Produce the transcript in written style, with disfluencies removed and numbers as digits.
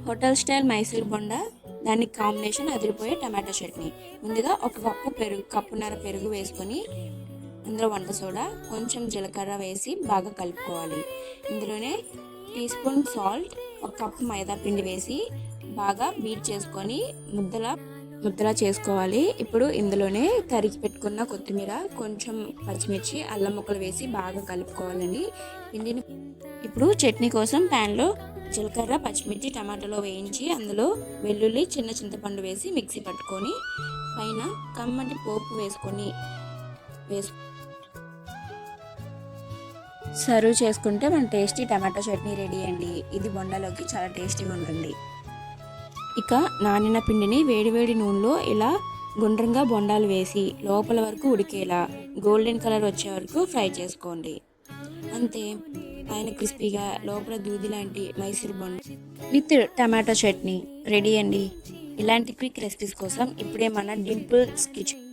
Hotel style Mysore Bonda, దానికి combination అదిరిపోయే tomato chutney. ముందుగా ఒక కప్పున్నర పెరుగు వేసుకొని అందులో వంట సోడా, కొంచెం జీలకర్ర వేసి బాగా కలుపుకోవాలి. ఇందులోనే టీ స్పూన్ సాల్ట్, ఒక కప్పు మైదా పిండి వేసి బాగా బీట్ చేసుకొని ముద్దలా చేసుకోవాలి. ఇప్పుడు ఇందులోనే తరిగి పెట్టుకున్న కొత్తిమీర, కొంచెం పచ్చిమిర్చి, అల్లం ముక్కలు వేసి బాగా కలుపుకోవాలండి పిండిని. ఇప్పుడు చట్నీ కోసం ప్యాన్లో జీలకర్ర, పచ్చిమిర్చి, టమాటాలో వేయించి అందులో వెల్లుల్లి, చిన్న చింతపండు వేసి మిక్సీ పట్టుకొని పైన కమ్మటి పోపు వేసుకొని సర్వ్ చేసుకుంటే మన టేస్టీ టమాటో చట్నీ రెడీ అండి. ఇది బొండాలోకి చాలా టేస్టీగా ఉంటుంది. ఇక నానిన పిండిని వేడివేడి నూనెలో ఇలా గుండ్రంగా బొండాలు వేసి లోపల వరకు ఉడికేలా గోల్డెన్ కలర్ వచ్చే వరకు ఫ్రై చేసుకోండి. అంతే, పైన క్రిస్పీగా లోపల దూది లాంటి Mysore bonda with tomato chutney ready అండి. ఇలాంటి క్విక్ రెసిపీస్ కోసం ఇప్పుడే మన డింపుల్స్ కిచెన్